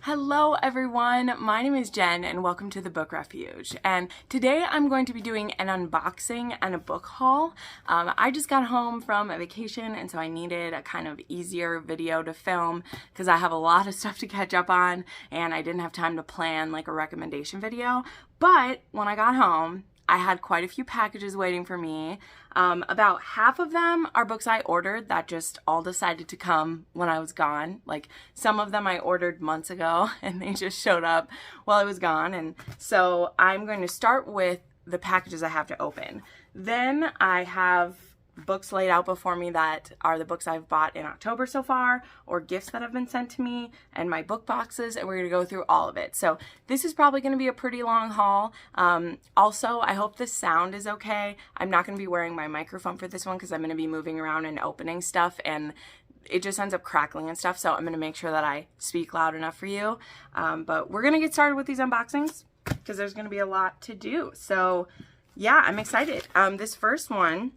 Hello everyone, my name is Jen and welcome to the Book Refuge. And today I'm going to be doing an unboxing and a book haul. I just got home from a vacation and so I needed a kind of easier video to film because I have a lot of stuff to catch up on and I didn't have time to plan like a recommendation video. But when I got home, I had quite a few packages waiting for me. About half of them are books I ordered that just all decided to come when I was gone. Like some of them I ordered months ago and they just showed up while I was gone. And so I'm going to start with the packages I have to open. Then I have books laid out before me that are the books I've bought in October so far, or gifts that have been sent to me, and my book boxes, and we're going to go through all of it. So this is probably going to be a pretty long haul. Also, I hope the sound is okay. I'm not going to be wearing my microphone for this one because I'm going to be moving around and opening stuff, and it just ends up crackling and stuff, so I'm going to make sure that I speak loud enough for you. But we're going to get started with these unboxings because there's going to be a lot to do. So yeah, I'm excited. This first one,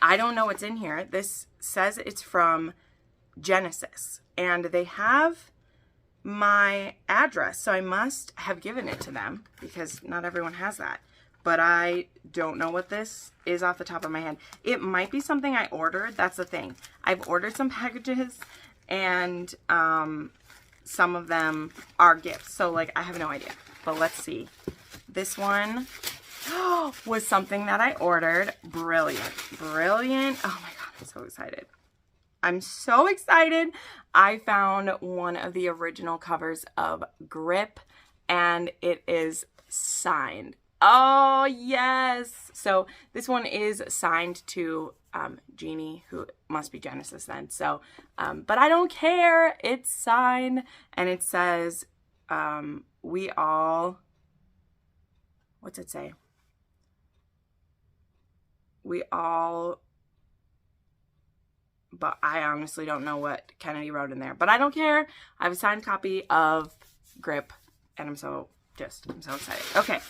I don't know what's in here. This says it's from Genesis, and they have my address, so I must have given it to them because not everyone has that. But I don't know what this is off the top of my head. It might be something I ordered. That's the thing. I've ordered some packages, and some of them are gifts, so like I have no idea. But let's see. This one was something that I ordered. Brilliant. Brilliant. Oh my God, I'm so excited. I'm so excited. I found one of the original covers of Grip and it is signed. Oh yes. So this one is signed to Jeannie, who must be Genesis then. So, but I don't care. It's signed and it says, we all, what's it say? We all, but I honestly don't know what Kennedy wrote in there, but I don't care. I have a signed copy of Grip and I'm so excited. Okay,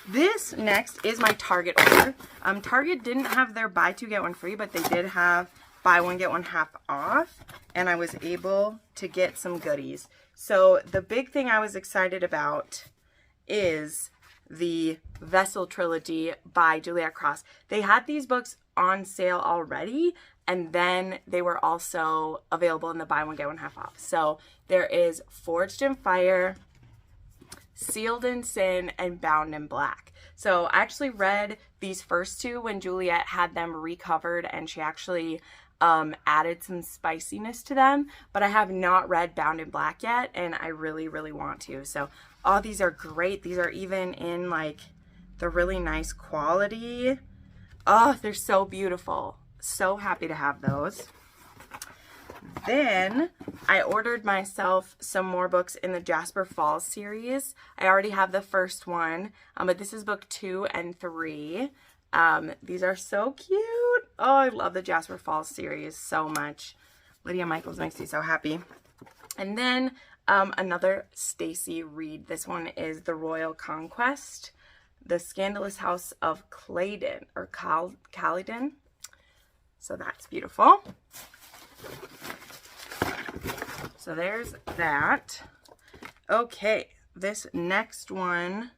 this next is my Target order. Target didn't have their buy two get one free, but they did have buy one get one half off, and I was able to get some goodies. So the big thing I was excited about is the Vessel Trilogy by Juliet Cross. They had these books on sale already, and then they were also available in the buy one get one half off. So there is Forged in Fire, Sealed in Sin, and Bound in Black. So I actually read these first two when Juliet had them recovered, and she actually added some spiciness to them, but I have not read Bound in Black yet, and I really, really want to. So all these are great. These are even in like the really nice quality. Oh, they're so beautiful. So happy to have those. Then I ordered myself some more books in the Jasper Falls series. I already have the first one, but this is book 2 and 3. These are so cute. Oh, I love the Jasper Falls series so much. Lydia Michaels makes me so happy. And then another Stacy Reid. This one is The Royal Conquest, The Scandalous House of Claydon, or Caledon. So that's beautiful. So there's that. Okay, this next one,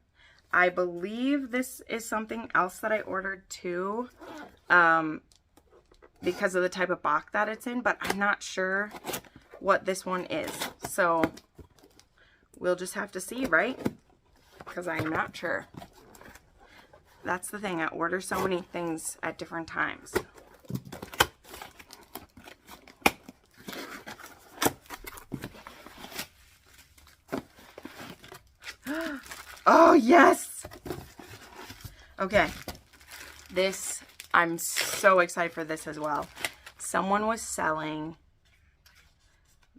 I believe this is something else that I ordered too, because of the type of box that it's in, but I'm not sure what this one is. So we'll just have to see, right? Because I'm not sure. That's the thing. I order so many things at different times. Oh, yes. Okay. This, I'm so excited for this as well. Someone was selling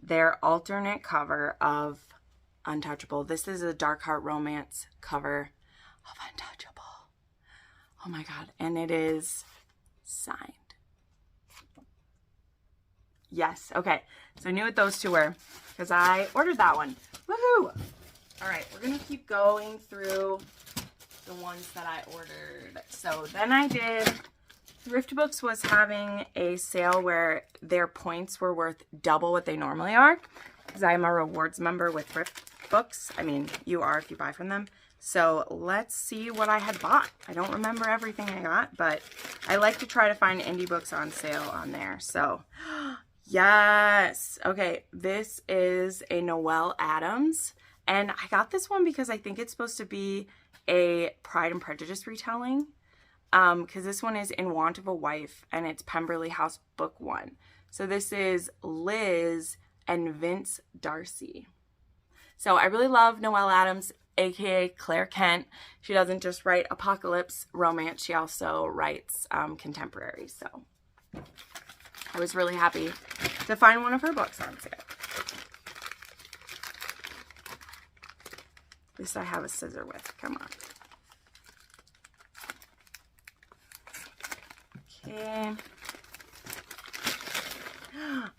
their alternate cover of Untouchable. This is a Dark Heart Romance cover of Untouchable. Oh my God. And it is signed. Yes. Okay. So I knew what those two were because I ordered that one. Woohoo! All right. We're going to keep going through the ones that I ordered. So then I did, ThriftBooks was having a sale where their points were worth double what they normally are. because I'm a rewards member with ThriftBooks. I mean, you are if you buy from them. So let's see what I had bought. I don't remember everything I got, but I like to try to find indie books on sale on there. So yes. Okay, this is a Noelle Adams. And I got this one because I think it's supposed to be a Pride and Prejudice retelling. Because this one is In Want of a Wife, and it's Pemberley House Book 1. So this is Liz and Vince Darcy. So I really love Noelle Adams, aka Claire Kent. She doesn't just write apocalypse romance, she also writes contemporary. So I was really happy to find one of her books on sale. At least I have a scissor with. Come on. Okay.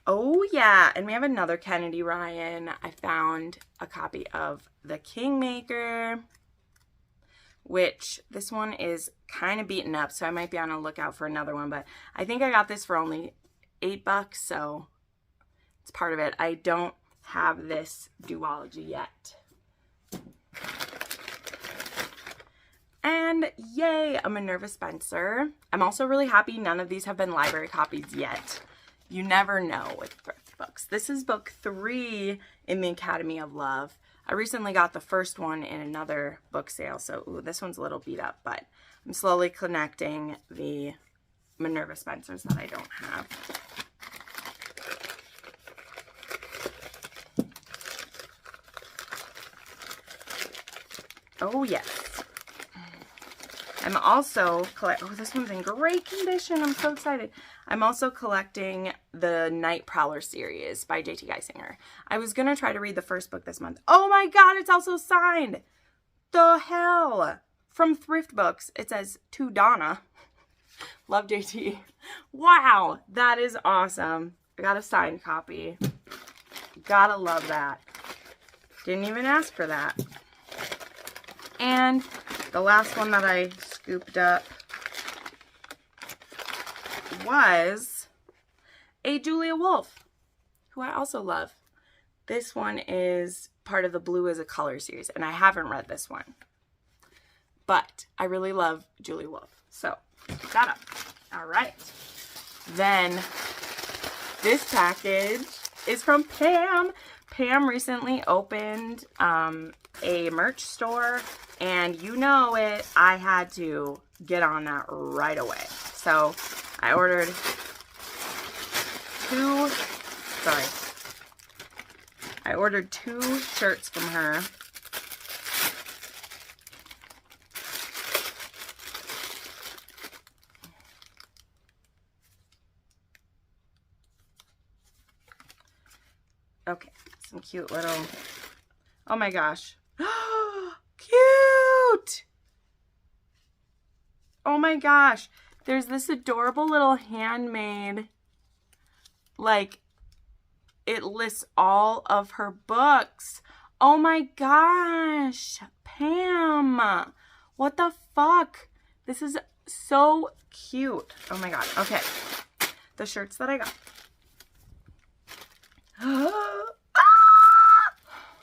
Oh yeah, and we have another Kennedy Ryan. I found a copy of The Kingmaker, which this one is kind of beaten up, so I might be on a lookout for another one, but I think I got this for only $8, so it's part of it. I don't have this duology yet. And yay, a Minerva Spencer. I'm also really happy none of these have been library copies yet. You never know with ThriftBooks. This is book 3 in the Academy of Love. I recently got the first one in another book sale, so ooh, this one's a little beat up, but I'm slowly connecting the Minerva Spencers that I don't have. Oh yes. I'm also oh, this one's in great condition. I'm so excited. I'm also collecting the Night Prowler series by J.T. Geisinger. I was going to try to read the first book this month. Oh my God, it's also signed. The hell? From ThriftBooks. It says, to Donna. Love JT. Wow, that is awesome. I got a signed copy. Gotta love that. Didn't even ask for that. And the last one that I scooped up was a Julia Wolf, who I also love. This one is part of the Blue is a Color series, and I haven't read this one. But I really love Julia Wolf. So, pick that up. All right. Then, this package is from Pam. Pam recently opened a merch store, and you know it, I had to get on that right away. So I ordered two shirts from her. Okay, some cute little, oh my gosh. Cute! Oh my gosh. There's this adorable little handmade, like, it lists all of her books. Oh my gosh. Pam. What the fuck? This is so cute. Oh my God. Okay. The shirts that I got.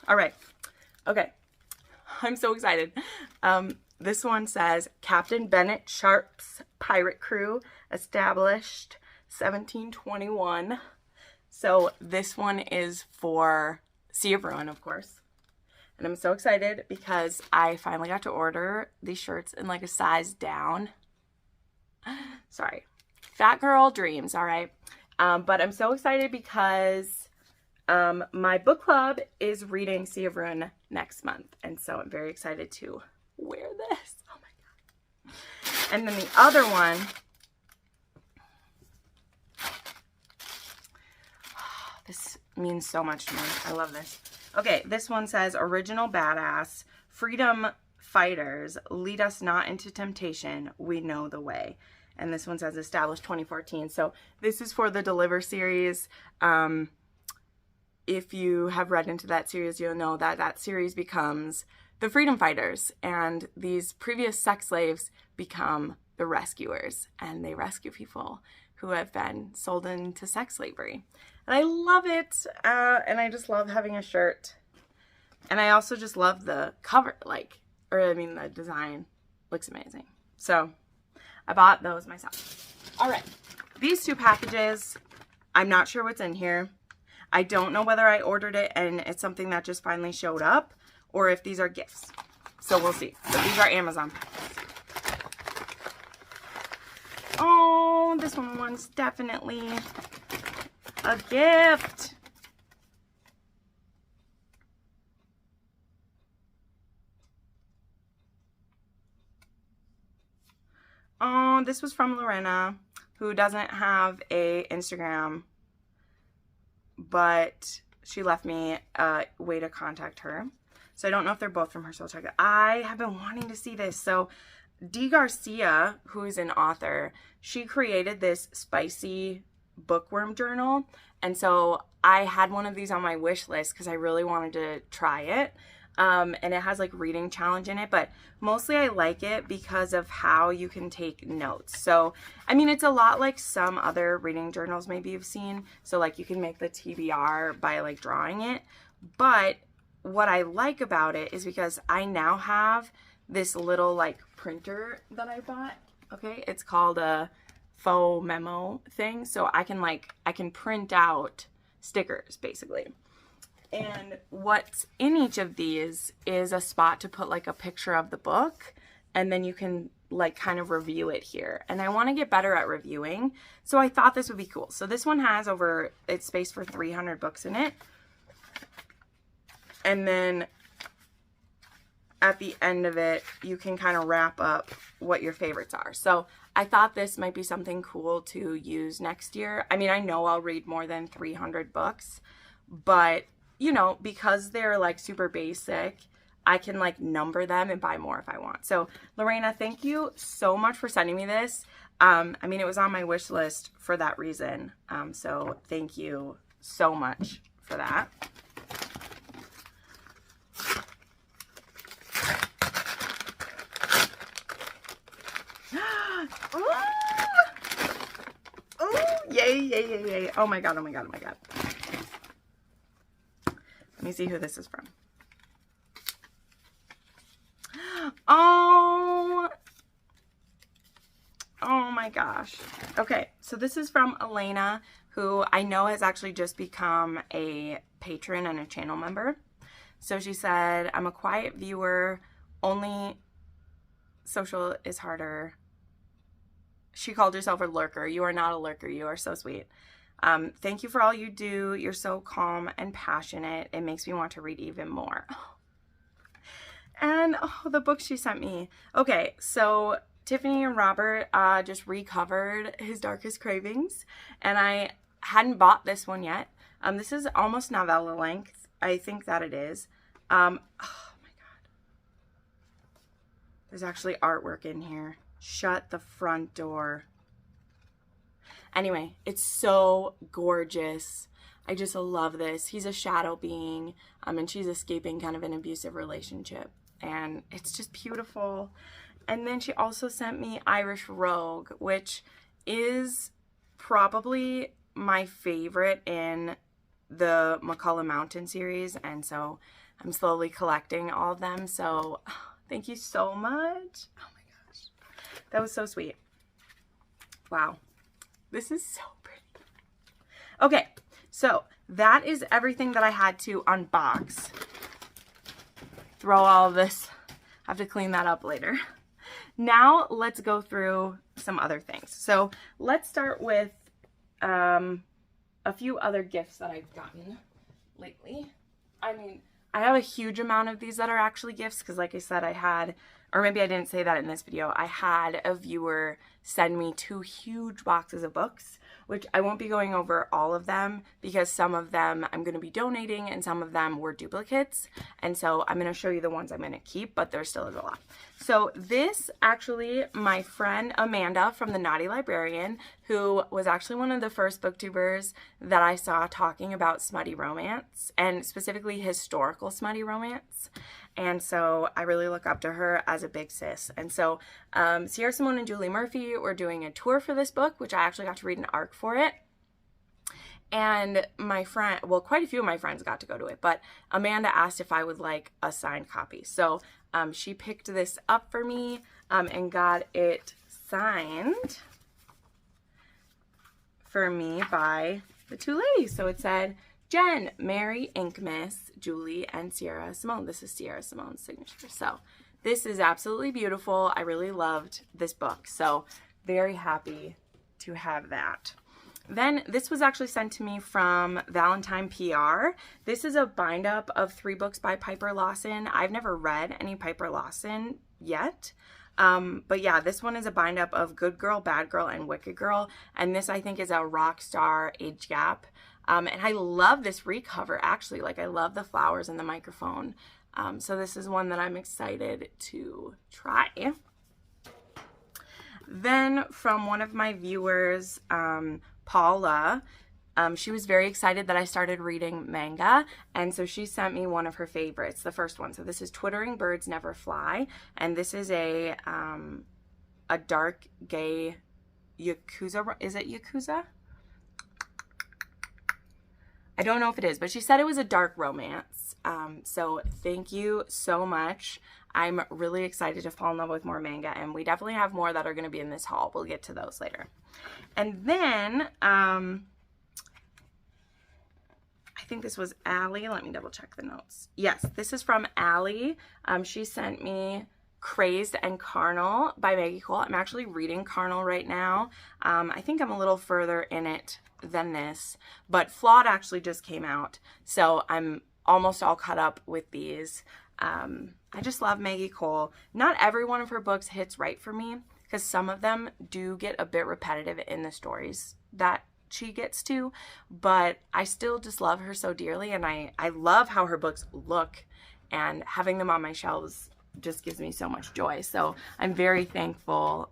All right. Okay. I'm so excited. This one says, Captain Bennett Sharp's Pirate Crew, established 1721. So this one is for Sea of Ruin, of course. And I'm so excited because I finally got to order these shirts in like a size down. Sorry. Fat girl dreams, all right? But I'm so excited because my book club is reading Sea of Ruin next month. And so I'm very excited to wear this. Oh my God. And then the other one, this means so much to me. I love this. Okay, this one says, Original Badass, Freedom Fighters, Lead Us Not into Temptation, We Know the Way. And this one says, Established 2014. So this is for the Deliver series. If you have read into that series, you'll know that that series becomes the Freedom Fighters. And these previous sex slaves become the rescuers. And they rescue people who have been sold into sex slavery. And I love it. And I just love having a shirt. And I also just love the cover, the design looks amazing. So I bought those myself. All right, these 2 packages, I'm not sure what's in here. I don't know whether I ordered it and it's something that just finally showed up or if these are gifts. So we'll see. But these are Amazon packages. Oh, this one's definitely a gift. Oh, this was from Lorena, who doesn't have a Instagram, but she left me a way to contact her. So I don't know if they're both from her, so I'll check it. I have been wanting to see this. So Dee Garcia, who is an author, she created this spicy bookworm journal. And so I had one of these on my wish list because I really wanted to try it. And it has like reading challenge in it, but mostly I like it because of how you can take notes. So, I mean, it's a lot like some other reading journals maybe you've seen. So like you can make the TBR by like drawing it. But what I like about it is because I now have this little like printer that I bought. Okay. It's called a faux memo thing. So I can print out stickers basically. And what's in each of these is a spot to put like a picture of the book, and then you can like kind of review it here. And I want to get better at reviewing, so I thought this would be cool. So this one has it's space for 300 books in it. And then at the end of it, you can kind of wrap up what your favorites are. So I thought this might be something cool to use next year. I mean, I know I'll read more than 300 books, but you know, because they're like super basic, I can like number them and buy more if I want. So Lorena, thank you so much for sending me this. I mean, it was on my wish list for that reason. So thank you so much for that. Oh, yay, yay, yay, yay. Oh my God, oh my God, oh my God. Let me see who this is from. Oh my gosh. Okay, so this is from Elena, who I know has actually just become a patron and a channel member. So she said, I'm a quiet viewer, only social is harder. She called herself a lurker. You are not a lurker. You are so sweet. Thank you for all you do. You're so calm and passionate. It makes me want to read even more. And the book she sent me. Okay, so Tiffany and Robert just recovered His Darkest Cravings, and I hadn't bought this one yet. This is almost novella length. I think that it is. Oh my God. There's actually artwork in here. Shut the front door. Anyway, it's so gorgeous. I just love this. He's a shadow being, and she's escaping kind of an abusive relationship. And it's just beautiful. And then she also sent me Irish Rogue, which is probably my favorite in the McCullough Mountain series. And so I'm slowly collecting all of them. So thank you so much. Oh my gosh. That was so sweet. Wow. This is so pretty. Okay, so that is everything that I had to unbox. Throw all of this. I have to clean that up later. Now let's go through some other things. So let's start with a few other gifts that I've gotten lately. I mean, I have a huge amount of these that are actually gifts because like I said, I had, or maybe I didn't say that in this video, I had a viewer send me 2 huge boxes of books, which I won't be going over all of them because some of them I'm going to be donating and some of them were duplicates. And so I'm going to show you the ones I'm going to keep, but there still is a lot. So this actually, my friend Amanda from the Naughty Librarian, who was actually one of the first booktubers that I saw talking about smutty romance and specifically historical smutty romance. And so I really look up to her as a big sis. And so Sierra Simone and Julie Murphy were doing a tour for this book, which I actually got to read an arc for it. And my friend, well, quite a few of my friends got to go to it, but Amanda asked if I would like a signed copy. So she picked this up for me and got it signed for me by the two ladies. So it said, Jen, Mary, Inkmiss, Julie, and Sierra Simone. This is Sierra Simone's signature. So this is absolutely beautiful. I really loved this book. So very happy to have that. Then this was actually sent to me from Valentine PR. This is a bind up of 3 books by Piper Lawson. I've never read any Piper Lawson yet. But yeah, this one is a bind up of Good Girl, Bad Girl, and Wicked Girl. And this I think is a rock star age gap. And I love this recover actually. Like I love the flowers and the microphone. So this is one that I'm excited to try. Then from one of my viewers, Paula, she was very excited that I started reading manga, and so she sent me one of her favorites, the first one. So this is Twittering Birds Never Fly, and this is a dark gay Yakuza, is it Yakuza? I don't know if it is, but she said it was a dark romance. So thank you so much. I'm really excited to fall in love with more manga, and we definitely have more that are going to be in this haul. We'll get to those later. And then, I think this was Allie. Let me double check the notes. Yes, this is from Allie. She sent me Crazed and Carnal by Maggie Cole. I'm actually reading Carnal right now. I think I'm a little further in it than this, but Flawed actually just came out, so I'm almost all caught up with these. I just love Maggie Cole. Not every one of her books hits right for me, because some of them do get a bit repetitive in the stories that she gets to, but I still just love her so dearly, and I love how her books look, and having them on my shelves just gives me so much joy. So I'm very thankful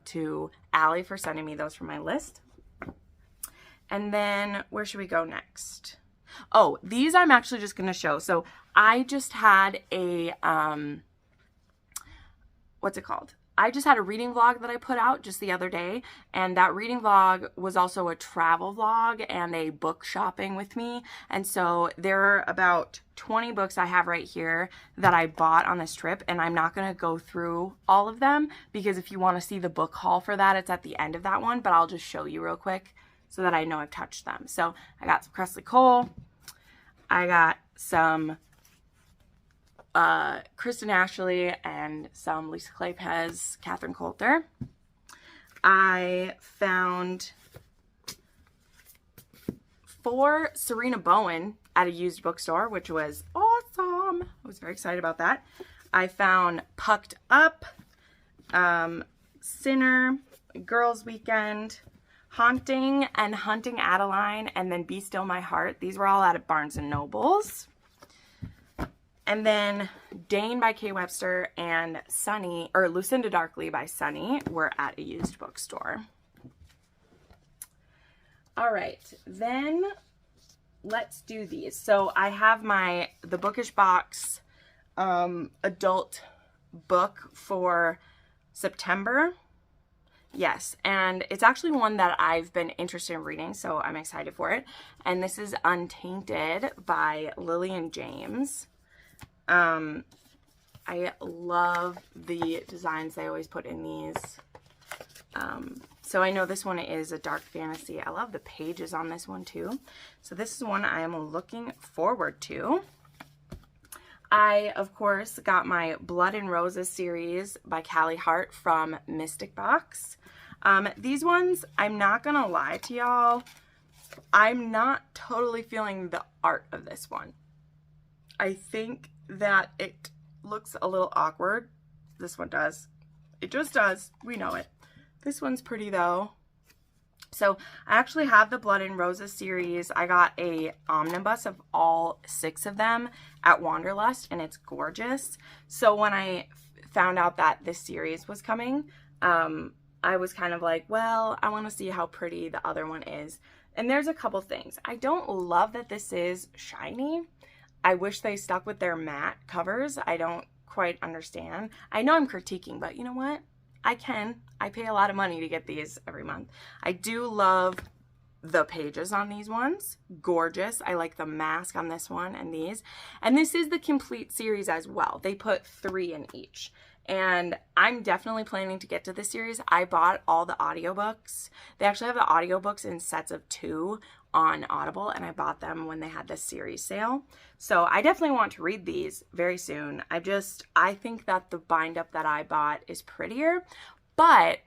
to Allie for sending me those from my list. And then where should we go next? Oh, these I'm actually just going to show. So I just had a, what's it called? I just had a reading vlog that I put out just the other day, and that reading vlog was also a travel vlog and a book shopping with me. And so there are about 20 books I have right here that I bought on this trip, and I'm not going to go through all of them, because if you want to see the book haul for that, it's at the end of that one, but I'll just show you real quick so that I know I've touched them. So I got some Cressley Cole, I got some Kristen Ashley, and some Lisa Kleypas, Catherine Coulter. I found 4 Serena Bowen at a used bookstore, which was awesome. I was very excited about that. I found Pucked Up, Sinner, Girls Weekend, Haunting, and Hunting Adeline, and then Be Still My Heart. These were all out at Barnes & Noble's. And then Dane by Kay Webster and Sunny, or Lucinda Darkly by Sunny, were at a used bookstore. All right, then let's do these. So I have the Bookish Box adult book for September. Yes, and it's actually one that I've been interested in reading, so I'm excited for it. And this is Untainted by Lillian James. I love the designs they always put in these. So I know this one is a dark fantasy. I love the pages on this one too. So this is one I am looking forward to. I, of course, got my Blood and Roses series by Callie Hart from Mystic Box. These ones, I'm not gonna lie to y'all, I'm not totally feeling the art of this one. I think that it looks a little awkward. This one does. It just does. We know it. This one's pretty though. So I actually have the Blood and Roses series. I got a omnibus of all 6 of them at Wanderlust, and it's gorgeous. So when I found out that this series was coming, I was kind of like, well, I want to see how pretty the other one is. And there's a couple things. I don't love that this is shiny. I wish they stuck with their matte covers. I don't quite understand. I know I'm critiquing, but you know what? I pay a lot of money to get these every month. I do love the pages on these ones. Gorgeous. I like the mask on this one and these. And this is the complete series as well. They put 3 in each. And I'm definitely planning to get to this series. I bought all the audiobooks. They actually have the audiobooks in sets of 2 on Audible, and I bought them when they had this series sale. So I definitely want to read these very soon. I think that the bind up that I bought is prettier, but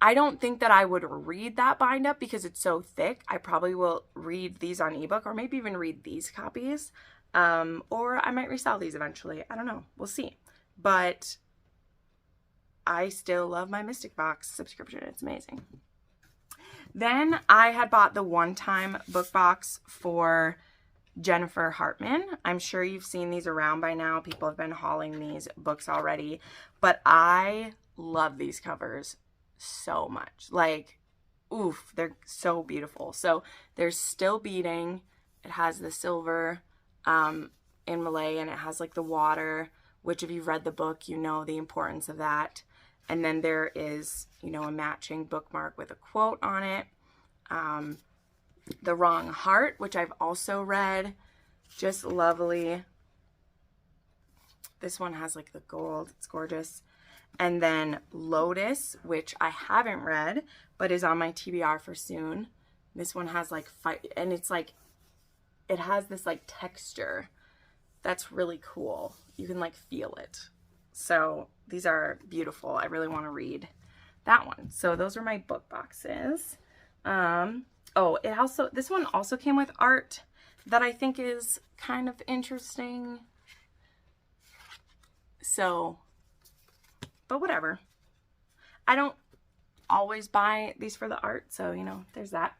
I don't think that I would read that bind up because it's so thick. I probably will read these on ebook, or maybe even read these copies. Or I might resell these eventually. I don't know. We'll see. But I still love my Mystic Box subscription. It's amazing. Then I had bought the one-time book box for Jennifer Hartman. I'm sure you've seen these around by now. People have been hauling these books already. But I love these covers so much. Like, oof, they're so beautiful. So there's Still Beating. It has the silver in Malay, and it has like the water, which if you've read the book, you know the importance of that. And then there is, you know, a matching bookmark with a quote on it. The Wrong Heart, which I've also read. Just lovely. This one has like the gold. It's gorgeous. And then Lotus, which I haven't read, but is on my TBR for soon. This one has like, and it's like, it has this like texture that's really cool. You can like feel it. So these are beautiful. I really want to read that one. So those are my book boxes. Oh, this one also came with art that I think is kind of interesting. So, but whatever. I don't always buy these for the art, so, you know, there's that.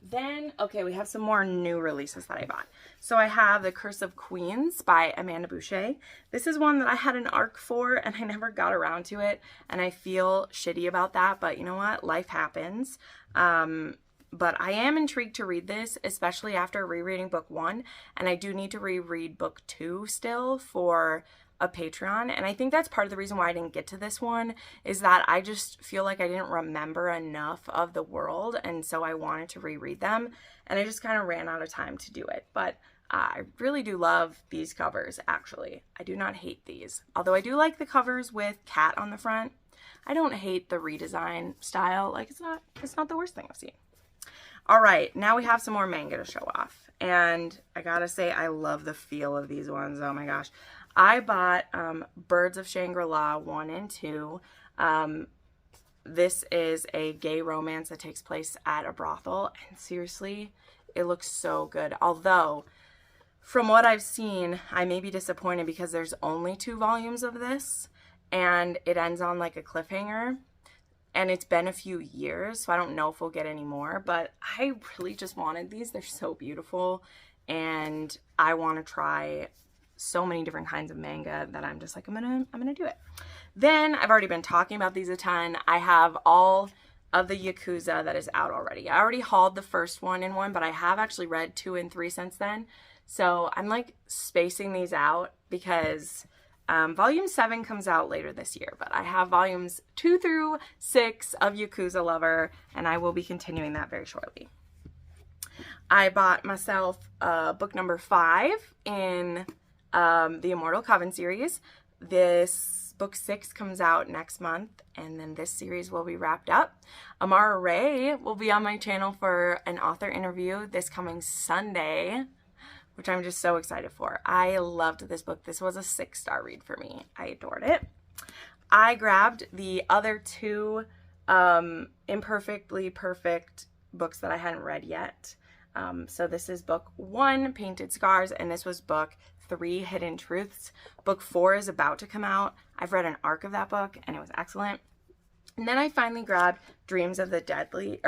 Then, okay, we have some more new releases that I bought. So I have The Curse of Queens by Amanda Boucher. This is one that I had an ARC for, and I never got around to it, and I feel shitty about that, but you know what? Life happens. But I am intrigued to read this, especially after rereading book 1, and I do need to reread book 2 still for a Patreon, and I think that's part of the reason why I didn't get to this one, is that I just feel like I didn't remember enough of the world, and so I wanted to reread them, and I just kind of ran out of time to do it. But I really do love these covers, actually. I do not hate these, although I do like the covers with cat on the front. I don't hate the redesign style. Like, it's not the worst thing I've seen. All right, now we have some more manga to show off, and I gotta say, I love the feel of these ones. Oh my gosh. I bought Birds of Shangri-La 1 and 2. This is a gay romance that takes place at a brothel, and seriously, it looks so good. Although, from what I've seen, I may be disappointed because there's only 2 volumes of this, and it ends on like a cliffhanger, and it's been a few years, so I don't know if we'll get any more, but I really just wanted these. They're so beautiful, and I want to try so many different kinds of manga that I'm just like, I'm gonna do it. Then I've already been talking about these a ton. I have all of the Yakuza that is out already. I already hauled the first one in one, but I have actually read 2 and 3 since then. So I'm like spacing these out because volume 7 comes out later this year, but I have volumes 2 through 6 of Yakuza Lover, and I will be continuing that very shortly. I bought myself book number 5 in the Immortal Coven series. This book 6 comes out next month, and then this series will be wrapped up. Amara Ray will be on my channel for an author interview this coming Sunday, which I'm just so excited for. I loved this book. This was a 6-star read for me. I adored it. I grabbed the other 2 imperfectly perfect books that I hadn't read yet. So this is book 1, Painted Scars, and this was book 3, Hidden Truths. Book 4 is about to come out. I've read an arc of that book, and it was excellent. And then I finally grabbed Dreams of the Deadly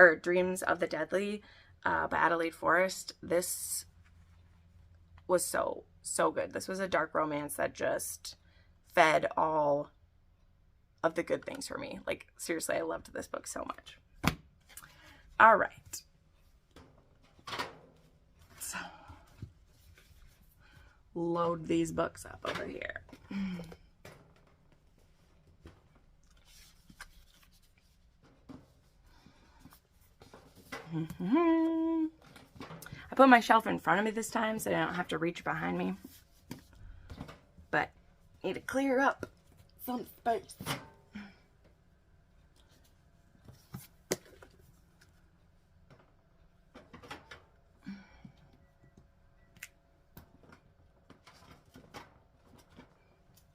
by Adelaide Forrest. This was so good. This was a dark romance that just fed all of the good things for me. Like, seriously, I loved this book so much. All right. So, load these books up over here. I put my shelf in front of me this time so I don't have to reach behind me. But I need to clear up some space.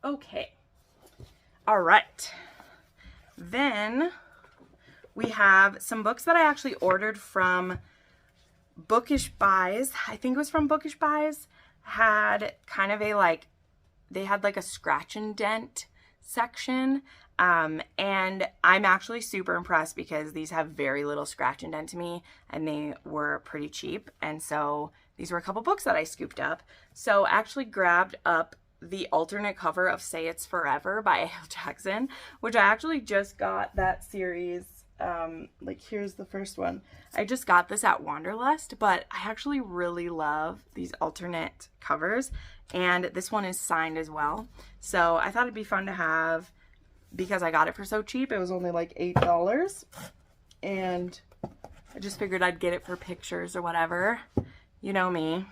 Okay. All right. Then we have some books that I actually ordered from Bookish Buys. I think it was from Bookish Buys. Had kind of a like, they had like a scratch and dent section. And I'm actually super impressed because these have very little scratch and dent to me and they were pretty cheap. And so these were a couple books that I scooped up. So I actually grabbed up the alternate cover of Say It's Forever by A.L. Jackson, which I actually just got that series. Like here's the first one. I just got this at Wanderlust, but I actually really love these alternate covers, and this one is signed as well. So I thought it'd be fun to have because I got it for so cheap. It was only like $8, and I just figured I'd get it for pictures or whatever. You know me.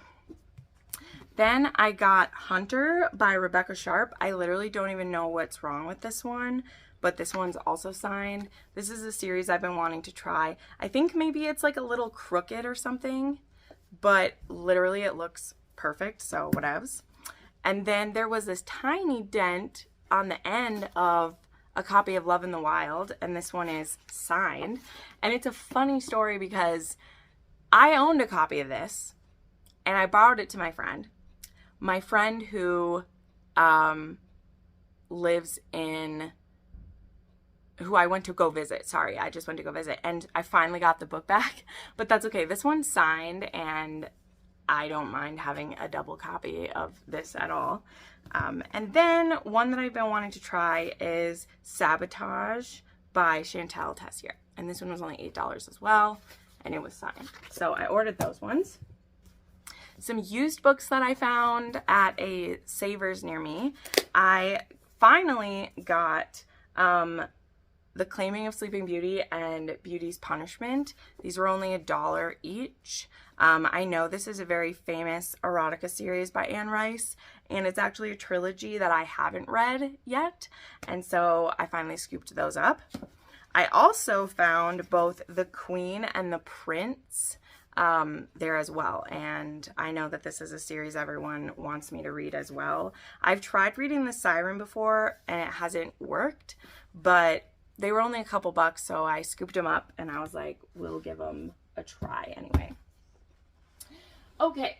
Then I got Hunter by Rebecca Sharp. I literally don't even know what's wrong with this one, but this one's also signed. This is a series I've been wanting to try. I think maybe it's like a little crooked or something, but literally it looks perfect, so whatevs. And then there was this tiny dent on the end of a copy of Love in the Wild, and this one is signed. And it's a funny story because I owned a copy of this, and I borrowed it to my friend. My friend who lives in, who I went to go visit. Sorry, I just went to go visit. And I finally got the book back. But that's okay. This one's signed, and I don't mind having a double copy of this at all. And then one that I've been wanting to try is Sabotage by Chantal Tessier. And this one was only $8 as well, and it was signed. So I ordered those ones. Some used books that I found at a Savers near me. I finally got The Claiming of Sleeping Beauty and Beauty's Punishment. These were only $1 each. I know this is a very famous erotica series by Anne Rice, and it's actually a trilogy that I haven't read yet, and so I finally scooped those up. I also found both The Queen and The Prince there as well, and I know that this is a series everyone wants me to read as well. I've tried reading The Siren before and it hasn't worked, but they were only a couple bucks, so I scooped them up and I was like, we'll give them a try anyway. Okay,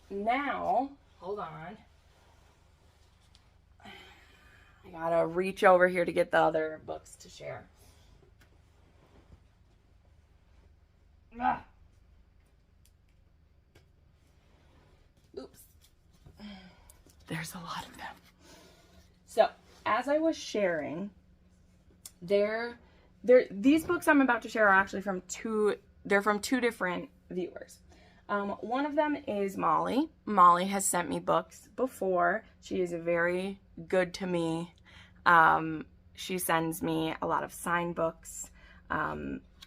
now, hold on. I gotta reach over here to get the other books to share. Ah. Oops. There's a lot of them. So, as I was sharing, these books I'm about to share are actually from two different viewers. One of them is Molly. Molly has sent me books before. She is very good to me. She sends me a lot of signed books,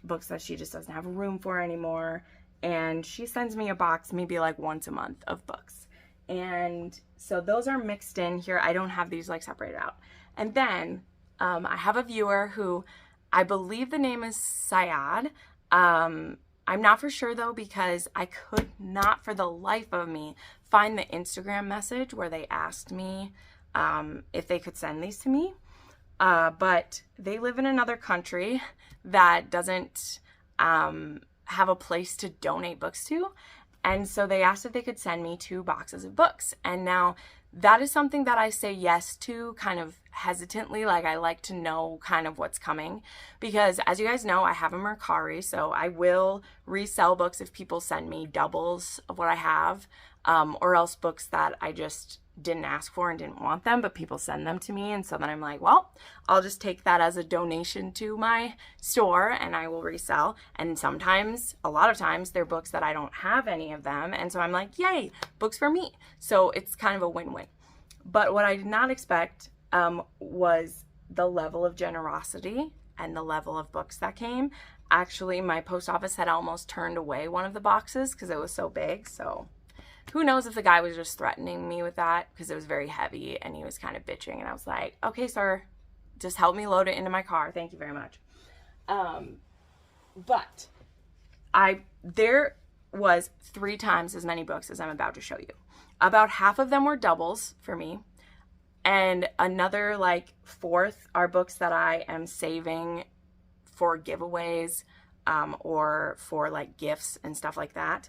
books that she just doesn't have room for anymore. And she sends me a box maybe like once a month of books. And so those are mixed in here. I don't have these like separated out. And then I have a viewer who I believe the name is Syad. I'm not for sure though, because I could not for the life of me find the Instagram message where they asked me if they could send these to me. But they live in another country that doesn't have a place to donate books to. And so they asked if they could send me 2 boxes of books. And now that is something that I say yes to kind of hesitantly. Like, I like to know kind of what's coming, because as you guys know, I have a Mercari, so I will resell books if people send me doubles of what I have, or else books that I just didn't ask for and didn't want them, but people send them to me. And so then I'm like, well, I'll just take that as a donation to my store and I will resell. And sometimes, a lot of times, they're books that I don't have any of them. And so I'm like, yay, books for me. So it's kind of a win-win. But what I did not expect was the level of generosity and the level of books that came. actually my post office had almost turned away one of the boxes because it was so big. So who knows if the guy was just threatening me with that because it was very heavy and he was kind of bitching. And I was like, okay, sir, just help me load it into my car. Thank you very much. But there was 3 times as many books as I'm about to show you. About half of them were doubles for me. And another like fourth are books that I am saving for giveaways or for like gifts and stuff like that.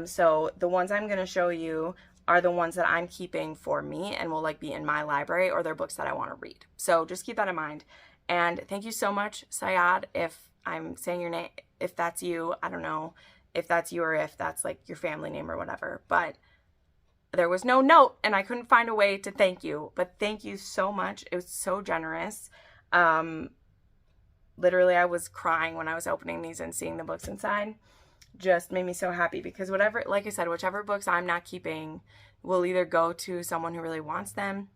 So the ones I'm going to show you are the ones that I'm keeping for me and will like be in my library, or they're books that I want to read. So just keep that in mind. And thank you so much, Sayad, if I'm saying your name, if that's you. I don't know if that's you or if that's like your family name or whatever, but there was no note and I couldn't find a way to thank you, but thank you so much. It was so generous. Literally, I was crying when I was opening these and seeing the books inside. Just made me so happy because whatever, like I said, whichever books I'm not keeping will either go to someone who really wants them,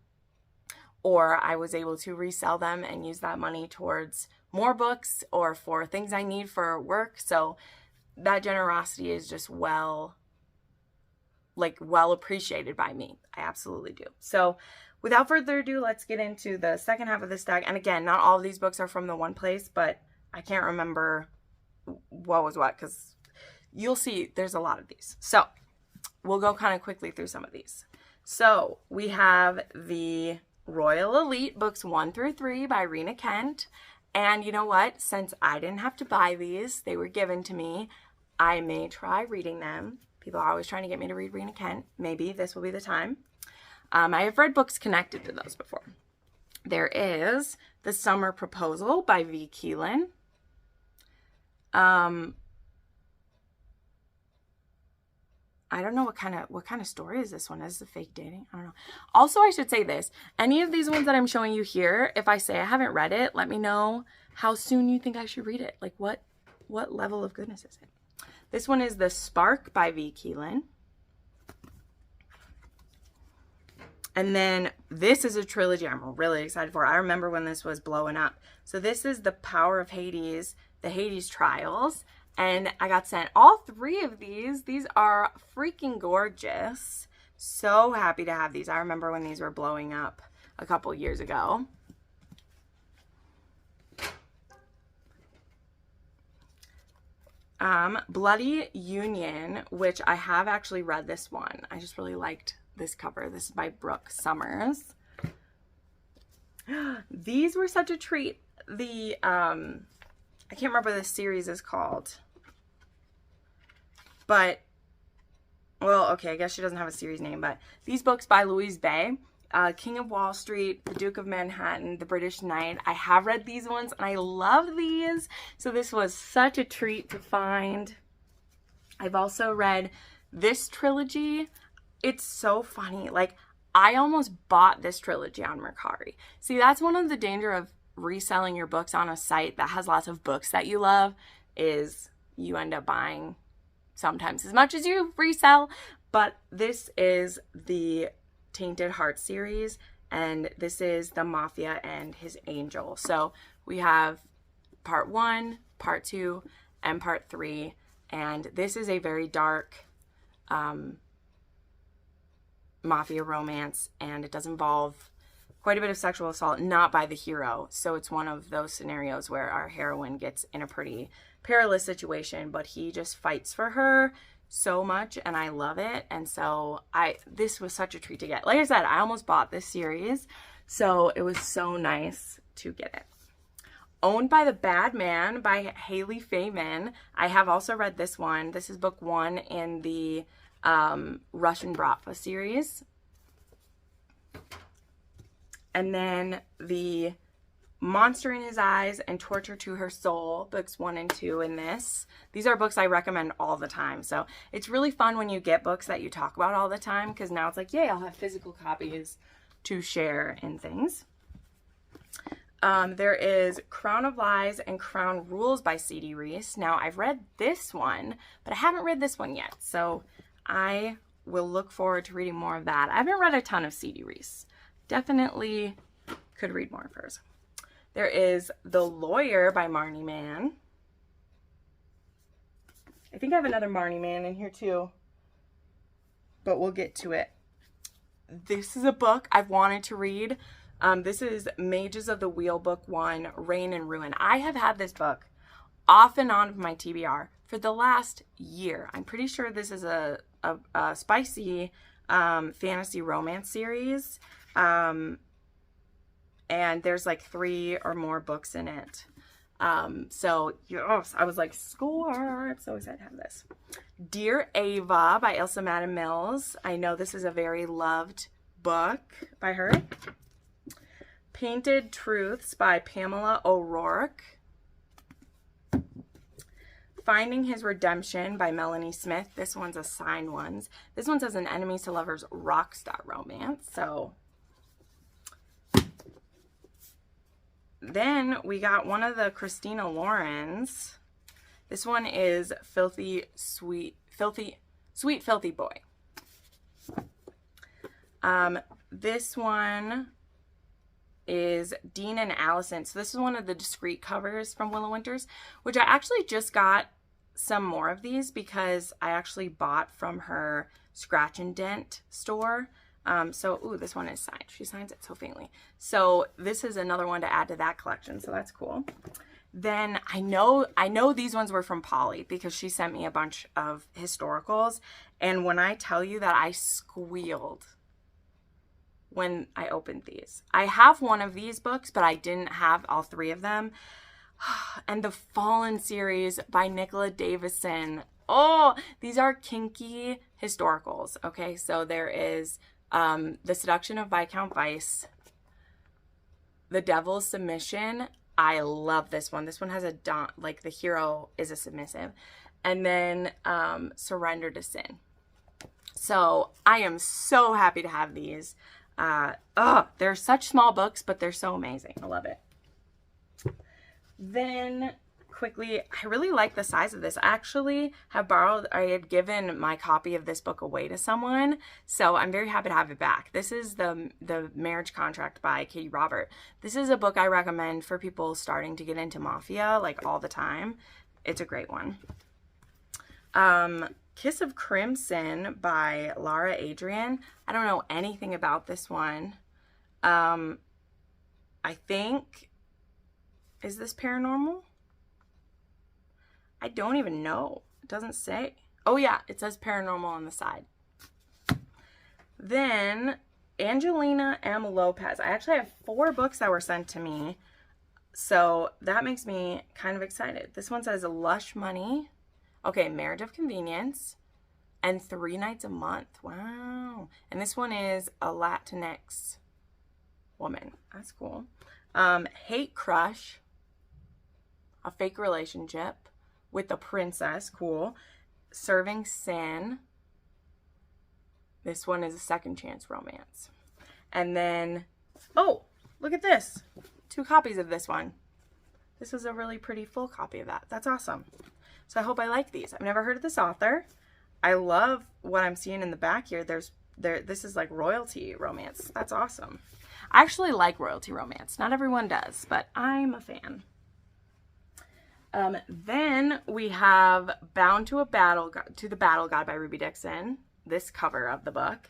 or I was able to resell them and use that money towards more books or for things I need for work. So that generosity is just well appreciated by me. I absolutely do. So without further ado, let's get into the second half of the stack. And again, not all of these books are from the one place, but I can't remember what was what because you'll see there's a lot of these. So we'll go kind of quickly through some of these. So we have the Royal Elite books 1 through 3 by Rena Kent. And you know what? Since I didn't have to buy these, they were given to me, I may try reading them. People are always trying to get me to read Rena Kent. Maybe this will be the time. I have read books connected to those before. There is The Summer Proposal by V. Keelan. I don't know what kind of story is this one. Is this a fake dating? I don't know. Also, I should say this. Any of these ones that I'm showing you here, if I say I haven't read it, let me know how soon you think I should read it. Like what level of goodness is it? This one is The Spark by V. Keelan. And then this is a trilogy I'm really excited for. I remember when this was blowing up. So this is The Power of Hades, The Hades Trials. And I got sent all 3 of these. These are freaking gorgeous. So happy to have these. I remember when these were blowing up a couple years ago. Bloody Union, which I have actually read this one. I just really liked this cover. This is by Brooke Summers. These were such a treat. The I can't remember what this series is called, but well, okay, I guess she doesn't have a series name, but these books by Louise Bay, King of Wall Street, The Duke of Manhattan, The British Knight. I have read these ones and I love these. So this was such a treat to find. I've also read this trilogy. It's so funny. Like, I almost bought this trilogy on Mercari. See, that's one of the danger of reselling your books on a site that has lots of books that you love, is you end up buying sometimes as much as you resell. But this is the Tainted Heart series, and this is The Mafia and His Angel. So we have part 1, part 2, and part 3, and this is a very dark mafia romance, and it does involve quite a bit of sexual assault, not by the hero. So it's one of those scenarios where our heroine gets in a pretty perilous situation, but he just fights for her so much, and I love it. And so this was such a treat to get. Like I said, I almost bought this series, so it was so nice to get it. Owned by the Bad Man by Haley Feynman. I have also read this one. This is book 1 in the Russian Bratva series. And then the Monster in His Eyes and Torture to Her Soul, books 1 and 2 in this. These are books I recommend all the time. So it's really fun when you get books that you talk about all the time, because now it's like, yay, I'll have physical copies to share in things. There is Crown of Lies and Crown Rules by C.D. Reese. Now, I've read this one, but I haven't read this one yet. So I will look forward to reading more of that. I haven't read a ton of C.D. Reese. Definitely could read more of hers. There is The Lawyer by Marnie Mann. I think I have another Marnie Man in here too, but we'll get to it. This is a book I've wanted to read. This is Mages of the Wheel, Book 1, Reign and Ruin. I have had this book off and on of my TBR for the last year. I'm pretty sure this is a spicy fantasy romance series. And there's like 3 or more books in it. So yes, I was like, score. I'm so excited to have this. Dear Ava by Ilsa Madden Mills. I know this is a very loved book by her. Painted Truths by Pamela O'Rourke. Finding His Redemption by Melanie Smith. This one's a signed one. This one says an enemies to lovers rockstar romance. So then we got one of the Christina Laurens. This one is Sweet Filthy Boy. This one is Dean and Allison. So this is one of the discreet covers from Willow Winters, which I actually just got some more of these because I actually bought from her Scratch and Dent store. Ooh, this one is signed. She signs it so faintly. So this is another one to add to that collection. So that's cool. Then I know these ones were from Polly because she sent me a bunch of historicals. And when I tell you that I squealed when I opened these. I have one of these books, but I didn't have all 3 of them. And the Fallen series by Nicola Davison. Oh, these are kinky historicals. Okay, so there is The Seduction of Viscount Vice, The Devil's Submission. I love this one. This one has a like the hero is a submissive. And then Surrender to Sin. So I am so happy to have these. They're such small books, but they're so amazing. I love it. Then quickly, I really like the size of this. I actually I had given my copy of this book away to someone, so I'm very happy to have it back. This is the Marriage Contract by Katie Robert. This is a book I recommend for people starting to get into mafia, like all the time. It's a great one. Kiss of Crimson by Lara Adrian. I don't know anything about this one. I think, is this paranormal? I don't even know. It doesn't say. Oh yeah, it says paranormal on the side. Then Angelina M. Lopez. I actually have 4 books that were sent to me. So that makes me kind of excited. This one says Lush Money. Okay, Marriage of Convenience. And 3 Nights a Month. Wow. And this one is a Latinx woman. That's cool. Hate Crush. A Fake Relationship with a Princess. Cool. Serving Sin. This one is a second chance romance. And then, oh, look at this. 2 copies of this one. This is a really pretty full copy of that. That's awesome. So I hope I like these. I've never heard of this author. I love what I'm seeing in the back here. This is like royalty romance. That's awesome. I actually like royalty romance. Not everyone does, but I'm a fan. Then we have Bound to the Battle God by Ruby Dixon. This cover of the book.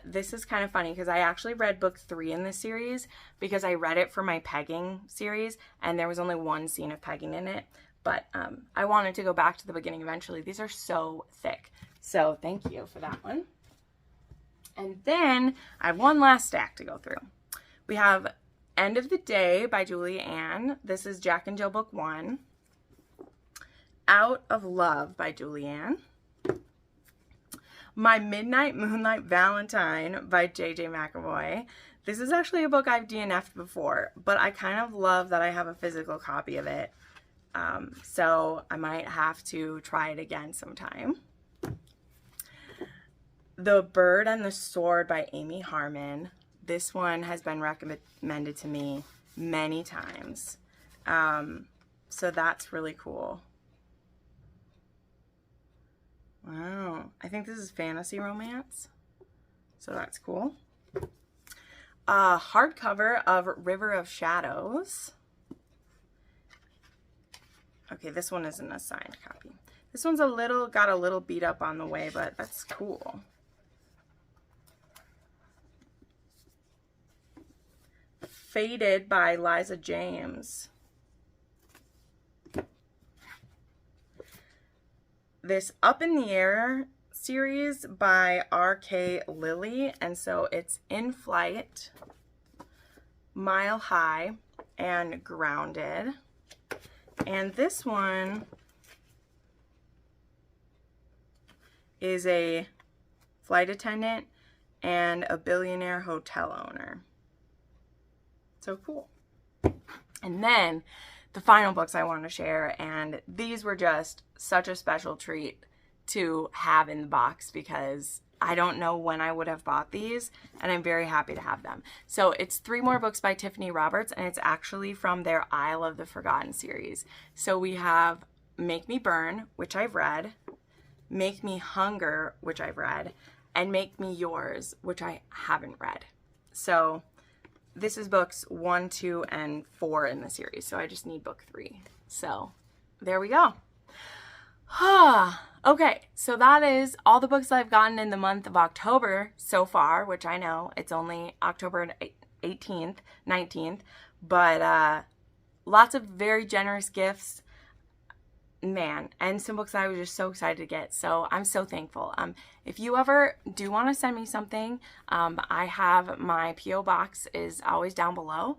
This is kind of funny because I actually read book 3 in this series because I read it for my pegging series and there was only 1 scene of pegging in it. But I wanted to go back to the beginning eventually. These are so thick. So thank you for that one. And then I have one last stack to go through. We have End of the Day by Julie Ann. This is Jack and Jill book 1. Out of Love by Julie Ann. My Midnight Moonlight Valentine by J.J. McAvoy. This is actually a book I've DNF'd before, but I kind of love that I have a physical copy of it. So I might have to try it again sometime. The Bird and the Sword by Amy Harmon. This one has been recommended to me many times. So that's really cool. Wow. I think this is fantasy romance. So that's cool. Hardcover of River of Shadows. Okay, this one isn't a signed copy. This one's got a little beat up on the way, but that's cool. Faded by Liza James. This Up in the Air series by R.K. Lilly, and so it's In Flight, Mile High, and Grounded. And this one is a flight attendant and a billionaire hotel owner. So cool. And then the final books I want to share, and these were just such a special treat to have in the box because I don't know when I would have bought these, and I'm very happy to have them. So it's 3 more books by Tiffany Roberts, and it's actually from their Isle of the Forgotten series. So we have Make Me Burn, which I've read, Make Me Hunger, which I've read, and Make Me Yours, which I haven't read. So this is books 1, 2, and 4 in the series, so I just need book 3. So there we go. Okay, so that is all the books I've gotten in the month of October so far, which I know it's only October 18th, 19th, but lots of very generous gifts, man, and some books I was just so excited to get, so I'm so thankful. If you ever do want to send me something, I have my P.O. box is always down below.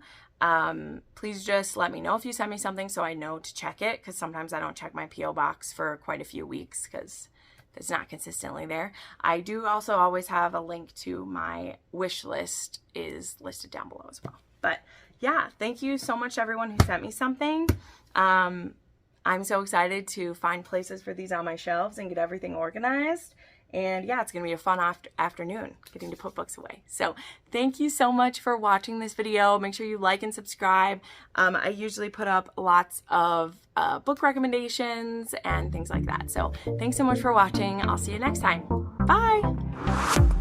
Please just let me know if you send me something so I know to check it, because sometimes I don't check my P.O. box for quite a few weeks because it's not consistently there. I do also always have a link to my wish list is listed down below as well. But yeah, thank you so much to everyone who sent me something. I'm so excited to find places for these on my shelves and get everything organized. And yeah, it's going to be a fun afternoon getting to put books away. So thank you so much for watching this video. Make sure you like and subscribe. I usually put up lots of book recommendations and things like that. So thanks so much for watching. I'll see you next time. Bye!